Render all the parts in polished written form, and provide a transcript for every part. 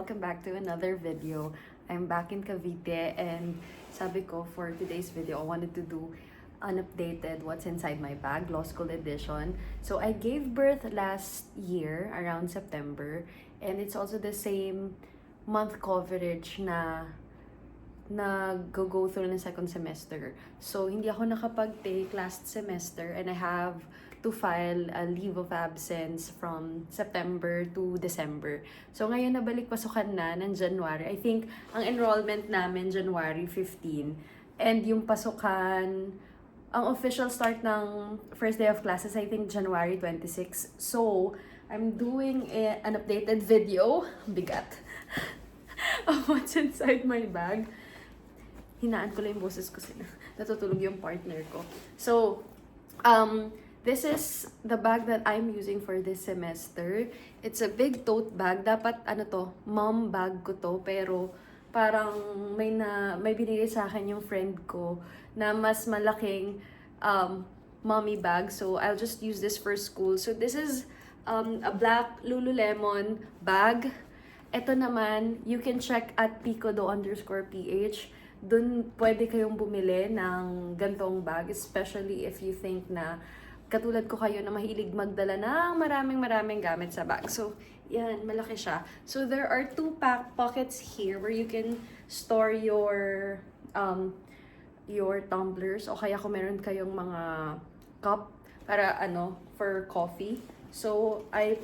welcome back to another video. I'm back in Cavite and sabi ko for today's video, I wanted to do unupdated what's inside my bag, law school edition. So I gave birth last year around September and it's also the same month coverage na go through ng second semester. So hindi ako nakapag-take last semester and I have to file a leave of absence from September to December. So ngayon nabalik pasukan na ng January. I think ang enrollment namin January 15 and yung pasukan, ang official start ng first day of classes I think January 26. So I'm doing an updated video, bigat, of what's inside my bag. Hinaan ko lang yung boses ko sila. Natutulog yung partner ko. So, this is the bag that I'm using for this semester. It's a big tote bag. Dapat, mom bag ko to. Pero, parang may binigay sa akin yung friend ko na mas malaking mommy bag. So, I'll just use this for school. So, this is a black Lululemon bag. Ito naman, you can check at picodo_ph. Doon pwede kayong bumili ng gantong bag, especially if you think na katulad ko kayo na mahilig magdala ng maraming gamit sa bag. So, yan, malaki siya. So, there are two pockets here where you can store your tumblers o kaya kung meron kayong mga cup para for coffee. So, I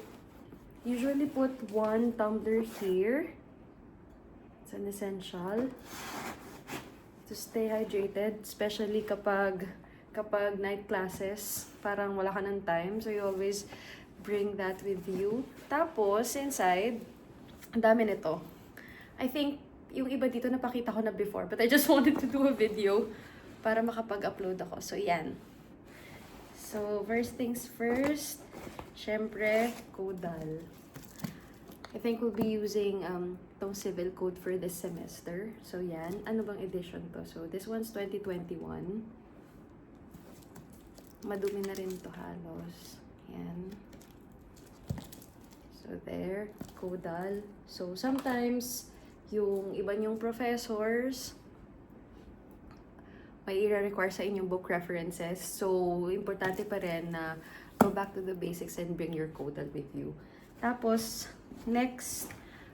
usually put one tumbler here. It's an essential to stay hydrated, especially kapag night classes, parang wala ka ng time, so you always bring that with you. Tapos, inside, ang dami nito. I think, yung iba dito napakita ko na before, but I just wanted to do a video para makapag-upload ako. So, yan. So, first things first, syempre, Caudal. I think we'll be using tong civil code for this semester. So, yan. Ano bang edition to? So, this one's 2021. Madumi na rin to halos. Yan. So, there. Caudal. So, sometimes, yung iba nyong professors, may i-require sa inyong book references. So, importante pa rin na go back to the basics and bring your Caudal with you. Tapos, next,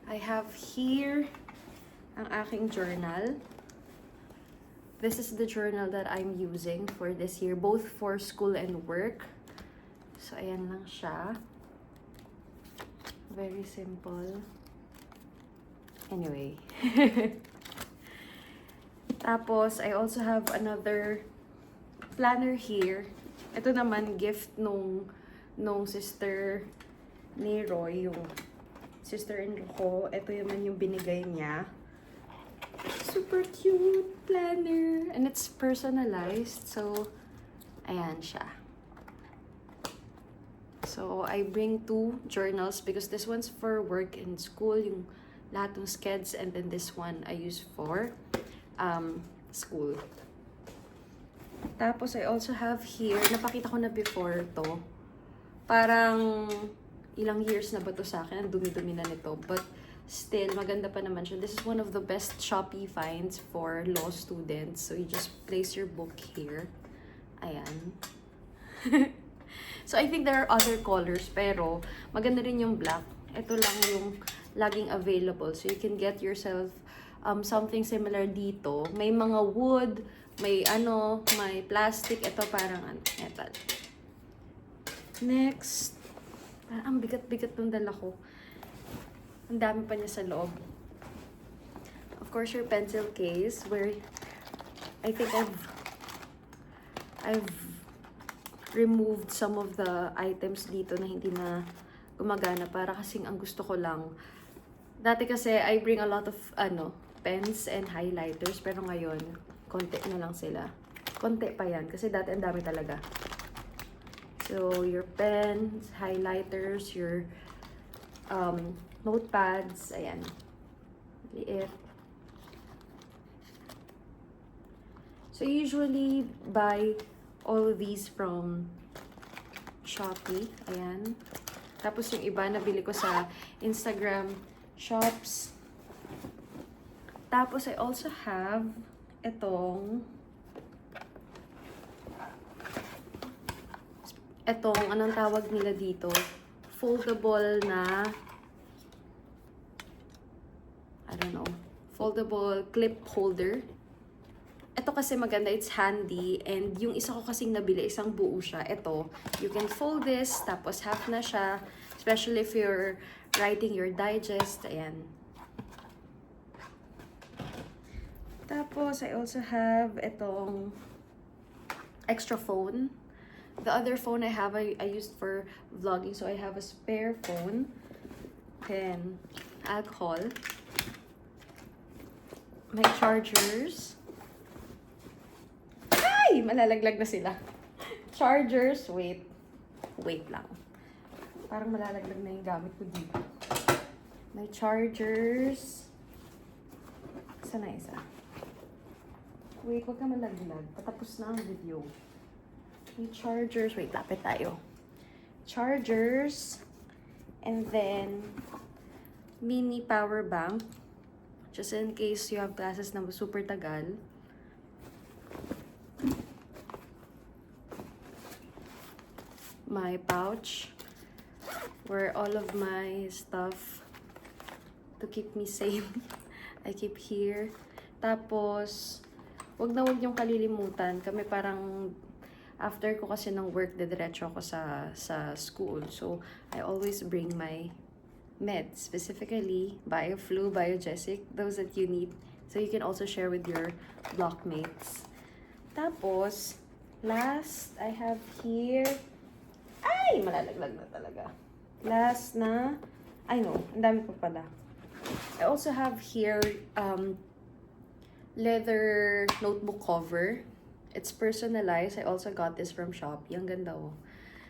I have here ang aking journal. This is the journal that I'm using for this year, both for school and work. So, ayan lang siya. Very simple. Anyway. Tapos, I also have another planner here. Ito naman, gift nung sister ni Roy, yung sister-in-law ko. Ito naman yung binigay niya. Super cute planner. And it's personalized. So, ayan siya. So, I bring two journals because this one's for work and school. Yung lahat ng skeds. And then this one I use for school. Tapos, I also have here, napakita ko na before to. Parang ilang years na ba to sa akin? Ang dumi-dumi na nito. But still, maganda pa naman siya. This is one of the best Shopee finds for law students. So, you just place your book here. Ayan. So, I think there are other colors. Pero, maganda rin yung black. Ito lang yung laging available. So, you can get yourself something similar dito. May mga wood, may may plastic. Ito parang metal. Next, ang bigat-bigat ng dala ko. Ang dami pa niya sa loob. Of course, your pencil case where I think I've removed some of the items dito na hindi na gumagana para kasing ang gusto ko lang. Dati kasi I bring a lot of pens and highlighters pero ngayon konti na lang sila. Konti pa yan kasi dati ang dami talaga. So, your pens, highlighters, your notepads, ayan. Liit. So, I usually buy all of these from Shopee. Ayan. Tapos yung iba nabili ko sa Instagram shops. Tapos, I also have itong anong tawag nila dito? Foldable na, I don't know, foldable clip holder. Ito kasi maganda, it's handy. And yung isa ko kasing nabili, isang buo siya. Ito, you can fold this, tapos half na siya. Especially if you're writing your digest. Ayan. Tapos, I also have itong extra phone. The other phone I have, I used for vlogging. So, I have a spare phone. Then, alcohol. My chargers. Ay! Malalaglag na sila. Chargers. Wait. Wait lang. Parang malalaglag na yung gamit ko dito. My chargers. Saan na isa? Wait, huwag ka malaglag. Patapos na ang video. My chargers. Wait, lapit tayo. Chargers. And then, mini power bank. Just in case you have classes na super tagal. My pouch. Where all of my stuff to keep me safe. I keep here. Tapos, wag na wag niyong kalilimutan. Kami parang, after ko kasi ng work, didiretso ako sa school. So, I always bring my meds. Specifically, BioFlu, Biogesic, those that you need. So, you can also share with your blockmates. Tapos, last, I have here, ay! Malalaglag na talaga. Last na, I know, ang dami pa pala. I also have here, leather notebook cover. It's personalized. I also got this from Shopee. Ang ganda oh.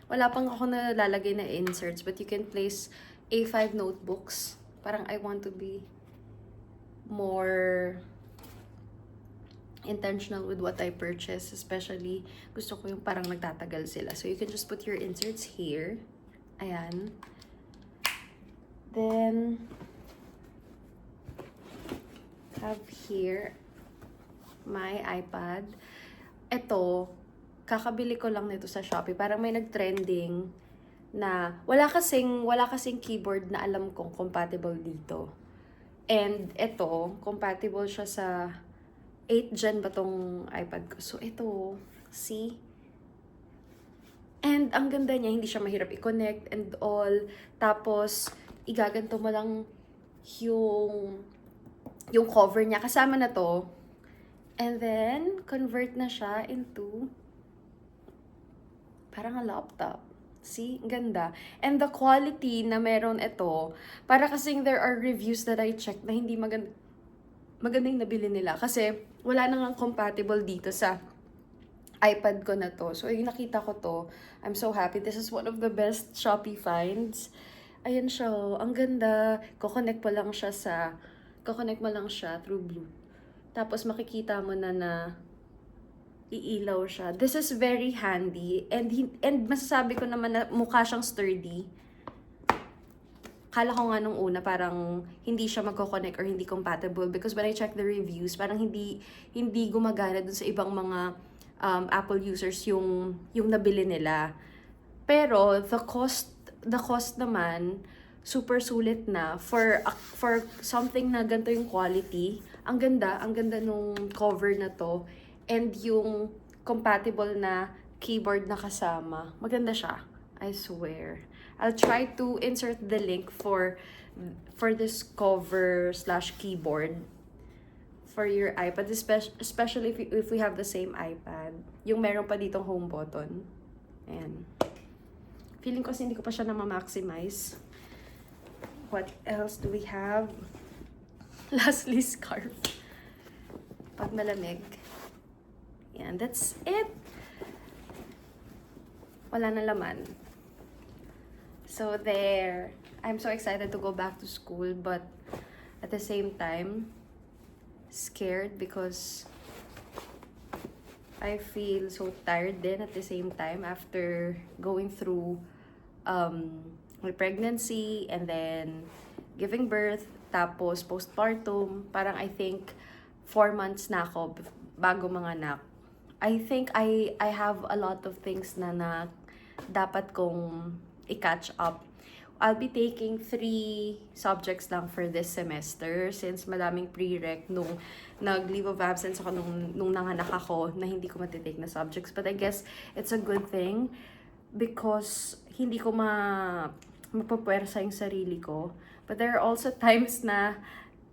Wala pang ako nalalagay na inserts, but you can place A5 notebooks. Parang I want to be more intentional with what I purchase. Especially, gusto ko yung parang nagtatagal sila. So, you can just put your inserts here. Ayan. Then, have here my iPad. Ito, kakabili ko lang nito sa Shopee. Parang may nag-trending na wala kasing keyboard na alam kong compatible dito. And ito, compatible siya sa 8th gen ba tong iPad ko. So, ito, see? And ang ganda niya, hindi siya mahirap i-connect and all. Tapos, igaganto mo lang yung cover niya. Kasama na to. And then, convert na siya into parang a laptop. See? Ang ganda. And the quality na meron ito, para kasing there are reviews that I checked na hindi maganda yung nabili nila. Kasi, wala nang compatible dito sa iPad ko na to. So, yung nakita ko to, I'm so happy. This is one of the best Shopee finds. Ayan siya, ang ganda. Kukonect mo lang siya through Bluetooth. Tapos, makikita mo na iilaw siya. This is very handy. And masasabi ko naman na mukha siyang sturdy. Kala ko nga nung una parang hindi siya magko-connect or hindi compatible. Because when I check the reviews, parang hindi gumagana dun sa ibang mga Apple users yung nabili nila. Pero the cost naman super sulit na for something na ganito yung quality. Ang ganda nung cover na to and yung compatible na keyboard na kasama. Maganda siya, I swear. I'll try to insert the link for this cover/keyboard for your iPad, especially if we have the same iPad. Yung meron pa ditong home button. Ayan. Feeling ko kasi hindi ko pa siya na-maximize. What else do we have? Lastly, scarf. Pag malamig. Ayan, that's it. Wala na laman. So there. I'm so excited to go back to school, but at the same time, scared because I feel so tired then at the same time after going through my pregnancy and then giving birth Tapos postpartum, parang I think 4 months na ako bago manganak. I think I have a lot of things na dapat kong i-catch up. I'll be taking 3 subjects lang for this semester since madaming prereq nung nag-leave of absence ako nung nanganak ako na hindi ko matitake na subjects. But I guess it's a good thing because hindi ko mapapwersa yung sarili ko. But there are also times na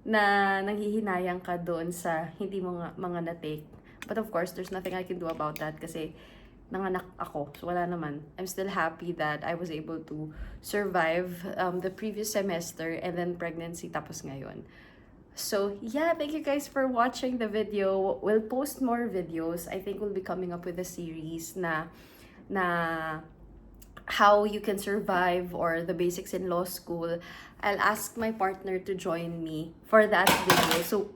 nanghihinayang ka doon sa hindi mga na-take. But of course, there's nothing I can do about that kasi nanganak ako. So, wala naman. I'm still happy that I was able to survive the previous semester and then pregnancy tapos ngayon. So, yeah, thank you guys for watching the video. We'll post more videos. I think we'll be coming up with a series na how you can survive or the basics in law school. I'll ask my partner to join me for that video. So,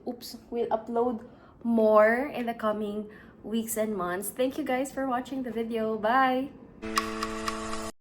we'll upload more in the coming weeks and months. Thank you guys for watching the video. Bye!